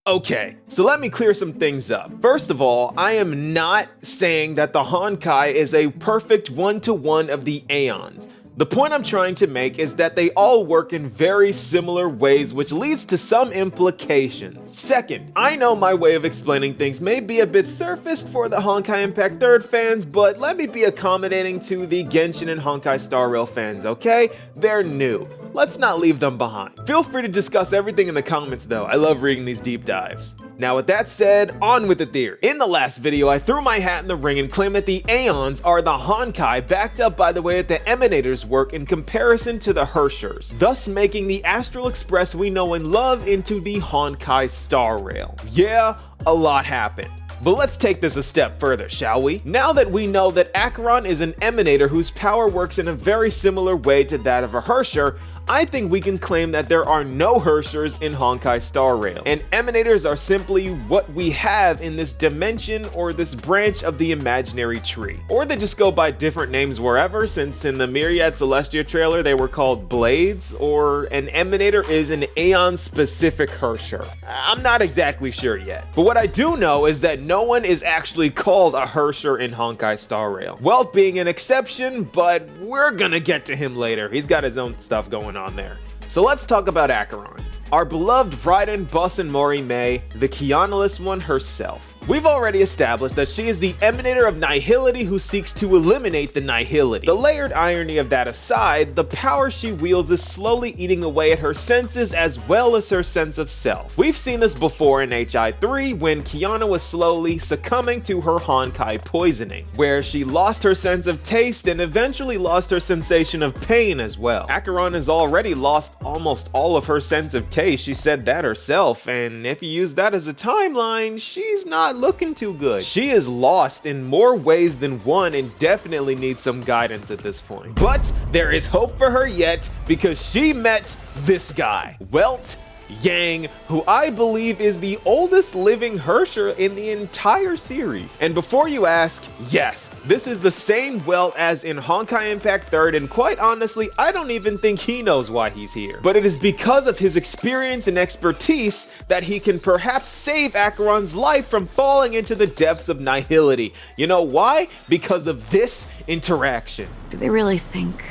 Okay, so let me clear some things up. First of all, I am not saying that the Honkai is a perfect one-to-one of the Aeons. The point I'm trying to make is that they all work in very similar ways, which leads to some implications. Second, I know my way of explaining things may be a bit surfaced for the Honkai Impact 3rd fans, but let me be accommodating to the Genshin and Honkai Star Rail fans, okay? They're new. Let's not leave them behind. Feel free to discuss everything in the comments though, I love reading these deep dives. Now with that said, on with the theory. In the last video, I threw my hat in the ring and claimed that the Aeons are the Honkai, backed up by the way that the Emanators work in comparison to the Herschers, thus making the Astral Express we know and love into the Honkai Star Rail. Yeah, a lot happened. But let's take this a step further, shall we? Now that we know that Acheron is an Emanator whose power works in a very similar way to that of a Herrscher, I think we can claim that there are no Herschers in Honkai Star Rail, and Emanators are simply what we have in this dimension or this branch of the imaginary tree. Or they just go by different names wherever, since in the Myriad Celestia trailer they were called Blades, or an Emanator is an Aeon-specific Herrscher. I'm not exactly sure yet. But what I do know is that no one is actually called a Herrscher in Honkai Star Rail. Welt being an exception, but we're gonna get to him later. He's got his own stuff going on there. So let's talk about Acheron. Our beloved Raiden Bossen Mori Mei, the Keanalist one herself. We've already established that she is the Emanator of Nihility who seeks to eliminate the Nihility. The layered irony of that aside, the power she wields is slowly eating away at her senses as well as her sense of self. We've seen this before in HI3 when Kiana was slowly succumbing to her Honkai poisoning, where she lost her sense of taste and eventually lost her sensation of pain as well. Acheron has already lost almost all of her sense of taste, she said that herself, and if you use that as a timeline, she's not looking too good. She is lost in more ways than one and definitely needs some guidance at this point. But there is hope for her yet because she met this guy, Welt Yang, who I believe is the oldest living Herrscher in the entire series. And before you ask, yes, this is the same Welt as in Honkai Impact 3rd, and quite honestly, I don't even think he knows why he's here. But it is because of his experience and expertise that he can perhaps save Acheron's life from falling into the depths of Nihility. You know why? Because of this interaction. Do they really think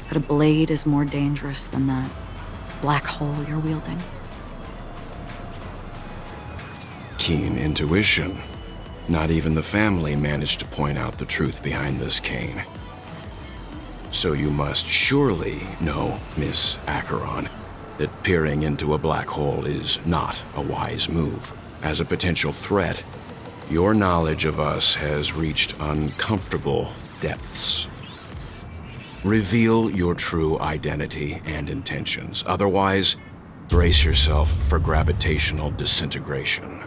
that a blade is more dangerous than that black hole you're wielding? Keen intuition. Not even the family managed to point out the truth behind this cane. So you must surely know, Miss Acheron, that peering into a black hole is not a wise move. As a potential threat, your knowledge of us has reached uncomfortable depths. Reveal your true identity and intentions. Otherwise, brace yourself for gravitational disintegration.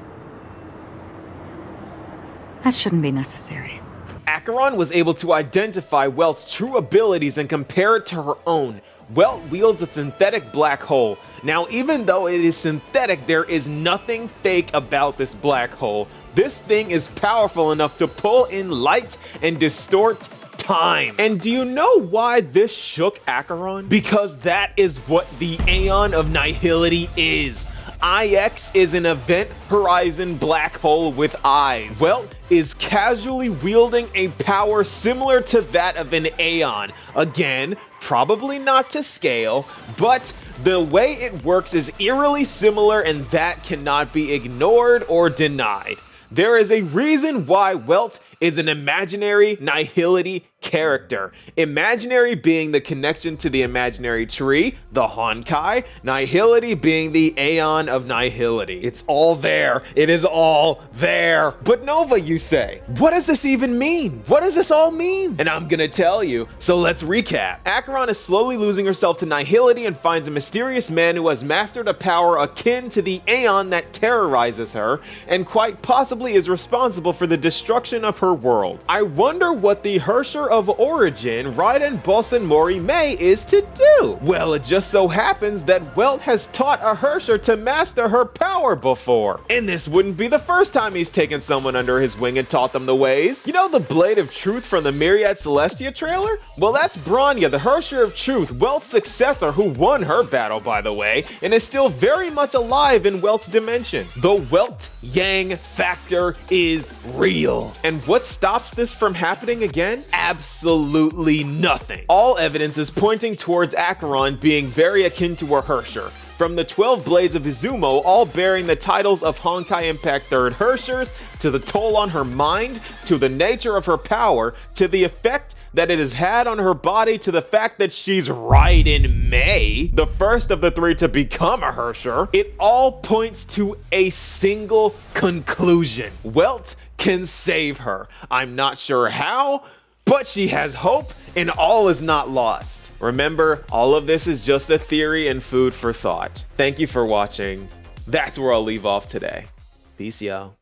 That shouldn't be necessary. Acheron was able to identify Welt's true abilities and compare it to her own. Welt wields a synthetic black hole. Now, even though it is synthetic, there is nothing fake about this black hole. This thing is powerful enough to pull in light and distort time. And do you know why this shook Acheron? Because that is what the Aeon of Nihility is. IX is an event horizon black hole with eyes. Welt is casually wielding a power similar to that of an Aeon. Again, probably not to scale, but the way it works is eerily similar, and that cannot be ignored or denied. There is a reason why Welt is an imaginary Nihility character. Imaginary being the connection to the imaginary tree, the Honkai, Nihility being the Aeon of Nihility. It's all there. It is all there. But Nova, you say, what does this even mean? What does this all mean? And I'm gonna tell you, so let's recap. Acheron is slowly losing herself to Nihility and finds a mysterious man who has mastered a power akin to the Aeon that terrorizes her, and quite possibly is responsible for the destruction of her world. I wonder what the Herrscher of origin Raiden Bossen Mori May is to do? Well, it just so happens that Welt has taught a Hersher to master her power before. And this wouldn't be the first time he's taken someone under his wing and taught them the ways. You know the Blade of Truth from the Myriad Celestia trailer? Well, that's Bronya, the Hersher of Truth, Welt's successor, who won her battle, by the way, and is still very much alive in Welt's dimension. The Welt Yang factor is real. And what stops this from happening again? Absolutely nothing. All evidence is pointing towards Acheron being very akin to a Hersher. From the 12 blades of Izumo, all bearing the titles of Honkai Impact 3rd Hershers, to the toll on her mind, to the nature of her power, to the effect that it has had on her body, to the fact that she's Raiden May, the first of the three to become a Hersher, it all points to a single conclusion. Welt can save her. I'm not sure how, but she has hope, and all is not lost. Remember, all of this is just a theory and food for thought. Thank you for watching. That's where I'll leave off today. Peace, y'all.